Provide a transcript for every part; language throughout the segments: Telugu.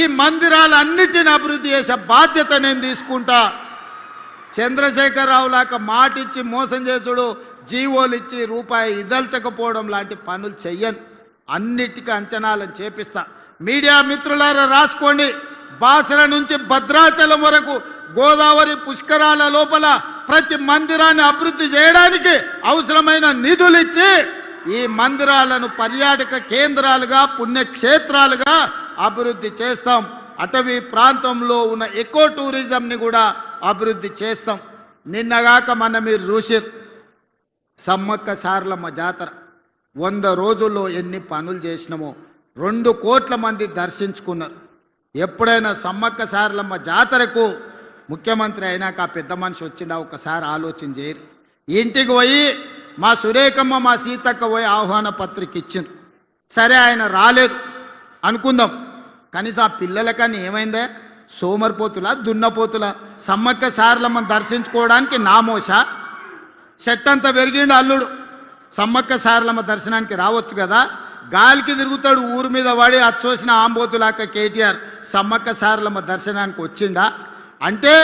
ఈ మందిరాలన్నిటిని అభివృద్ధి చేసే బాధ్యత నేను తీసుకుంటా. చంద్రశేఖరరావు లాగా మాటిచ్చి మోసం చేసుడు, జీవోలు ఇచ్చి రూపాయి ఇదల్చకపోవడం లాంటి పనులు చెయ్యను. అన్నిటికీ అంచనాలను చేపిస్తా. మీడియా మిత్రులారా రాసుకోండి. బాసర నుంచి భద్రాచలం వరకు గోదావరి పుష్కరాల లోపల ప్రతి మందిరాన్ని అభివృద్ధి చేయడానికి అవసరమైన నిధులు ఇచ్చి ఈ మందిరాలను పర్యాటక కేంద్రాలుగా పుణ్యక్షేత్రాలుగా అభివృద్ధి చేస్తాం. అటవీ ప్రాంతంలో ఉన్న ఎకో టూరిజంని కూడా అభివృద్ధి చేస్తాం. నిన్నగాక మన మీరు చూసారు సమ్మక్క సారలమ్మ జాతర 100 రోజుల్లో ఎన్ని పనులు చేసినామో 2 కోట్ల మంది దర్శించుకున్నారు. ఎప్పుడైనా సమ్మక్క సారలమ్మ జాతరకు ముఖ్యమంత్రి అయినాక ఆ పెద్ద మనిషి వచ్చిందా ఒకసారి ఆలోచన చేయరు. ఇంటికి పోయి మా సురేఖమ్మ మా సీతక్క పోయి ఆహ్వాన పత్రిక ఇచ్చింది. సరే ఆయన రాలేదు అనుకుందాం, కనీసం ఆ పిల్లలకని ఏమైందే? సోమరిపోతులా దున్నపోతులా? సమ్మక్క సారలమ్మని దర్శించుకోవడానికి నామోషా? చెట్టంతా పెరిగిండు అల్లుడు, సమ్మక్క సారలమ్మ దర్శనానికి రావచ్చు కదా. గాలికి తిరుగుతాడు ఊరు మీద వాడి అచ్చోసిన ఆంబోతులాక కేటీఆర్ సమ్మక్క సారలమ్మ దర్శనానికి వచ్చిండా? అంటే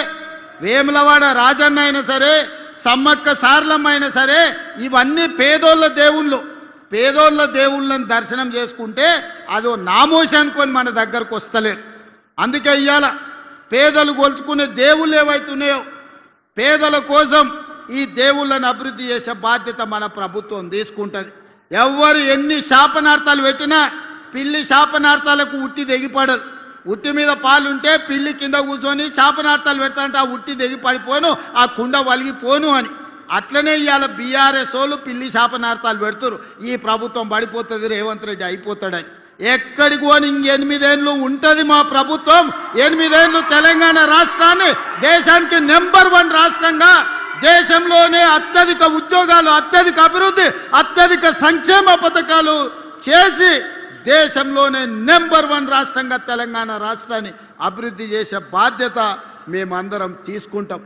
వేములవాడ రాజన్న అయినా సరే సమ్మక్క సారలమ్మ అయినా సరే ఇవన్నీ పేదోళ్ళ దేవుళ్ళు. పేదోళ్ళ దేవుళ్ళని దర్శనం చేసుకుంటే అదో నామోషి అనుకొని మన దగ్గరకు వస్తలేరు. అందుకే ఇవాళ పేదలు గొలుచుకునే దేవుళ్ళు ఏవైతున్నాయో పేదల కోసం ఈ దేవుళ్ళని అభివృద్ధి చేసే బాధ్యత మన ప్రభుత్వం తీసుకుంటుంది. ఎవరు ఎన్ని శాపనార్థాలు పెట్టినా పిల్లి శాపనార్థాలకు ఉట్టి తెగిపడదు. ఉట్టి మీద పాలుంటే పిల్లి కింద కూర్చొని శాపనార్థాలు పెడతాంటే ఆ ఉట్టి తెగి పడిపోను, ఆ కుండ వలిగిపోను అని. అట్లనే ఇవాళ బీఆర్ఎస్ వాళ్ళు పిల్లి శాపనార్థాలు పెడుతురు. ఈ ప్రభుత్వం పడిపోతుంది, రేవంత్ రెడ్డి అయిపోతాడని. ఎక్కడికి పోని 8 ఏళ్ళు ఉంటుంది మా ప్రభుత్వం. 8 ఏళ్ళు తెలంగాణ రాష్ట్రాన్ని దేశానికి నెంబర్ 1 రాష్ట్రంగా, దేశంలోనే అత్యధిక ఉద్యోగాలు, అత్యధిక అభివృద్ధి, అత్యధిక సంక్షేమ పథకాలు చేసి దేశంలోనే నెంబర్ 1 రాష్ట్రంగా తెలంగాణ రాష్ట్రాన్ని అభివృద్ధి చేసే బాధ్యత మేమందరం తీసుకుంటాం.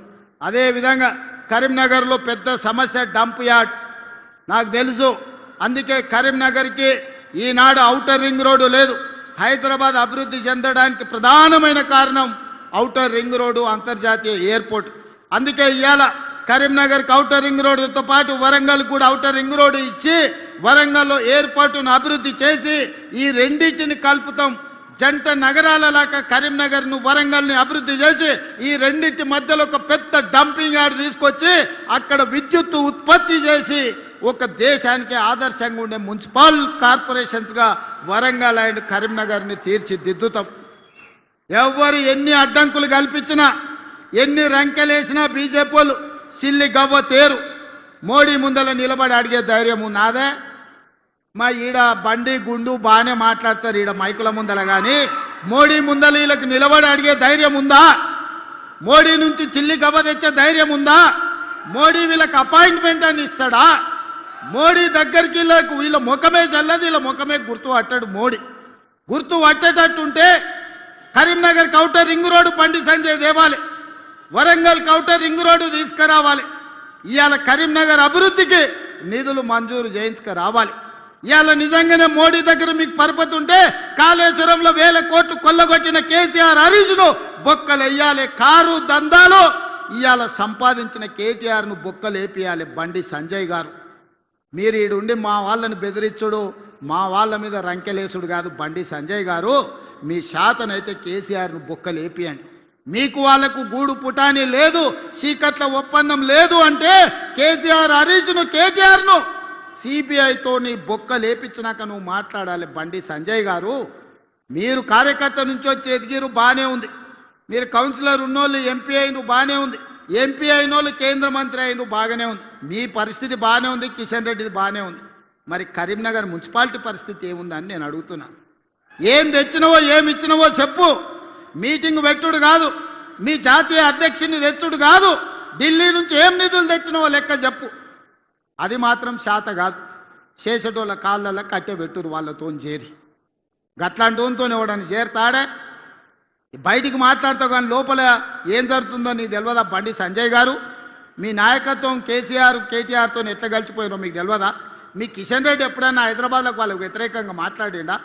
అదేవిధంగా కరీంనగర్లో పెద్ద సమస్య డంప్ యార్డ్ నాకు తెలుసు. అందుకే కరీంనగర్కి ఈనాడు ఔటర్ రింగ్ రోడ్డు లేదు. హైదరాబాద్ అభివృద్ధి చెందడానికి ప్రధానమైన కారణం ఔటర్ రింగ్ రోడ్డు, అంతర్జాతీయ ఎయిర్పోర్ట్. అందుకే ఇవాళ కరీంనగర్కి ఔటర్ రింగ్ రోడ్డుతో పాటు వరంగల్ కూడా ఔటర్ రింగ్ రోడ్డు ఇచ్చి వరంగల్లో ఎయిర్పోర్టును అభివృద్ధి చేసి ఈ రెండింటిని కలుపుతాం. జంట నగరాలలాగా కరీంనగర్ను వరంగల్ని అభివృద్ధి చేసి ఈ రెండింటి మధ్యలో ఒక పెద్ద డంపింగ్ యార్డ్ తీసుకొచ్చి అక్కడ విద్యుత్తు ఉత్పత్తి చేసి ఒక దేశానికి ఆదర్శంగా ఉండే మున్సిపల్ కార్పొరేషన్స్గా వరంగల్ అండ్ కరీంనగర్ని తీర్చిదిద్దుతాం. ఎవరు ఎన్ని అడ్డంకులు కల్పించినా ఎన్ని రంకెలేసినా బీజేపీ వాళ్ళు సిల్లి గవ్వ తేరు. మోడీ ముందల నిలబడి అడిగే ధైర్యం నాదే? మా ఈడ బండి గుండు బాగానే మాట్లాడతారు ఈడ మైకుల ముందల, కానీ మోడీ ముందల వీళ్ళకి నిలబడి అడిగే ధైర్యం ఉందా? మోడీ నుంచి చిల్లి గవ్వ తెచ్చే ధైర్యం ఉందా? మోడీ వీళ్ళకి అపాయింట్మెంట్ అని ఇస్తాడా? మోడీ దగ్గరికి వీళ్ళ ముఖమే చల్లదు, వీళ్ళ ముఖమే గుర్తు పట్టాడు మోడీ. గుర్తు పట్టేటట్టుంటే Karimnagar outer ring road Bandi Sanjay దేవాలి, వరంగల్ ఔటర్ రింగ్ రోడ్డు తీసుకురావాలి. ఇవాళ కరీంనగర్ అభివృద్ధికి నిధులు మంజూరు చేయించుకురావాలి. ఇవాళ నిజంగానే మోడీ దగ్గర మీకు పరపతి ఉంటే కాళేశ్వరంలో 1000 కోట్లు కొల్లగొట్టిన కేసీఆర్ హరీష్ను బొక్కలేయాలి. కారు దందాలు ఇవాళ సంపాదించిన కేటీఆర్ను బొక్కలేపియాలి బండి సంజయ్ గారు. మీరు ఈడుండి మా వాళ్ళని బెదిరించుడు, మా వాళ్ళ మీద రంకెలేసుడు కాదు బండి సంజయ్ గారు. మీ శాతనైతే కేసీఆర్ను బొక్కలేపియండి. మీకు వాళ్లకు గూడు పుటాని లేదు, చీకట్ల ఒప్పందం లేదు అంటే కేసీఆర్ హరీష్ను కేటీఆర్ను సిబిఐతో నీ బొక్క లేపించినాక నువ్వు మాట్లాడాలి బండి సంజయ్ గారు. మీరు కార్యకర్త నుంచి వచ్చి ఎదిగిరు బాగానే ఉంది, మీరు కౌన్సిలర్ ఉన్నోళ్ళు ఎంపీ అయిన బాగానే ఉంది, ఎంపీ అయిన వాళ్ళు కేంద్ర మంత్రి అయిన బాగానే ఉంది, మీ పరిస్థితి బాగానే ఉంది, కిషన్ రెడ్డిది బాగానే ఉంది. మరి కరీంనగర్ మున్సిపాలిటీ పరిస్థితి ఏముందని నేను అడుగుతున్నా. ఏం తెచ్చినవో ఏమి ఇచ్చినవో చెప్పు. మీటింగ్ పెట్టుడు కాదు, మీ జాతీయ అధ్యక్షుని తెచ్చుడు కాదు, ఢిల్లీ నుంచి ఏం నిధులు తెచ్చినవో లెక్క చెప్పు. అది మాత్రం శాత కాదు. చేసేటోళ్ళ కాళ్ళల్లో కట్టె పెట్టురు వాళ్ళతో చేరి. గట్లాంటి వాళ్ళతో ఇవ్వడానికి చేరుతాడే. బయటికి మాట్లాడుతావు కానీ లోపల ఏం జరుగుతుందో నీకు తెలియదా బండి సంజయ్ గారు? మీ నాయకత్వం కేసీఆర్ కేటీఆర్తో ఎట్లా కలిసిపోయినో మీకు తెలియదా? మీ కిషన్ రెడ్డి ఎప్పుడైనా హైదరాబాద్లో వాళ్ళకు వ్యతిరేకంగా మాట్లాడిండా?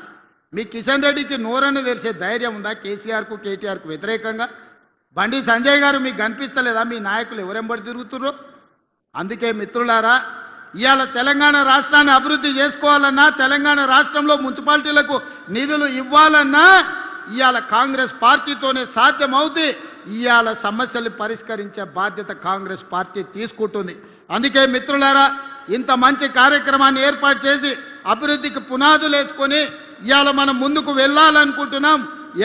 మీ కిషన్ రెడ్డికి నోరని తెరిసే ధైర్యం ఉందా కేసీఆర్కు కేటీఆర్కు వ్యతిరేకంగా? బండి సంజయ్ గారు మీకు కనిపిస్తలేదా మీ నాయకులు ఎవరెంబడి తిరుగుతుర్రో? అందుకే మిత్రులారా, ఇవాళ తెలంగాణ రాష్ట్రాన్ని అభివృద్ధి చేసుకోవాలన్నా, తెలంగాణ రాష్ట్రంలో మున్సిపాలిటీలకు నిధులు ఇవ్వాలన్నా ఇవాళ కాంగ్రెస్ పార్టీతోనే సాధ్యమవుతుంది. ఇవాళ సమస్యలు పరిష్కరించే బాధ్యత కాంగ్రెస్ పార్టీ తీసుకుంటుంది. అందుకే మిత్రులారా, ఇంత మంచి కార్యక్రమాన్ని ఏర్పాటు చేసి అభివృద్ధికి పునాదులు వేసుకొని ఇవాళ మనం ముందుకు వెళ్ళాలనుకుంటున్నాం.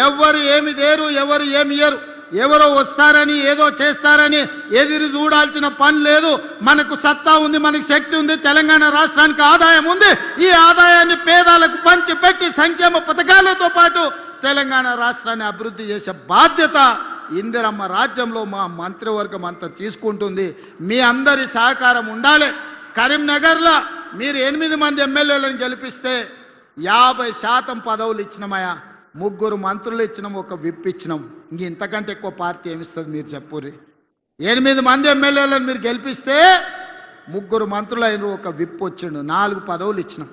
ఎవరు ఏమి దేరు, ఎవరు ఏమి ఇయ్యరు, ఎవరో వస్తారని ఏదో చేస్తారని ఎదురు చూడాల్సిన పని లేదు. మనకు సత్తా ఉంది, మనకు శక్తి ఉంది, తెలంగాణ రాష్ట్రానికి ఆదాయం ఉంది. ఈ ఆదాయాన్ని పేదలకు పంచి పెట్టి సంక్షేమ పథకాలతో పాటు తెలంగాణ రాష్ట్రాన్ని అభివృద్ధి చేసే బాధ్యత ఇందిరమ్మ రాజ్యంలో మా మంత్రివర్గం అంతా తీసుకుంటుంది. మీ అందరి సహకారం ఉండాలి. కరీంనగర్లో మీరు 8 మంది ఎమ్మెల్యేలను గెలిపిస్తే 50% పదవులు ఇచ్చినామయ్యా. 3 మంత్రులు ఇచ్చినాం, ఒక విప్ ఇచ్చినాం. ఇంతకంటే ఎక్కువ పార్టీ ఏమిస్తుంది మీరు చెప్పుర్రి? 8 మంది ఎమ్మెల్యేలను మీరు గెలిపిస్తే 3 మంత్రులు అయిన, ఒక విప్ వచ్చిండు, 4 పదవులు ఇచ్చినాం.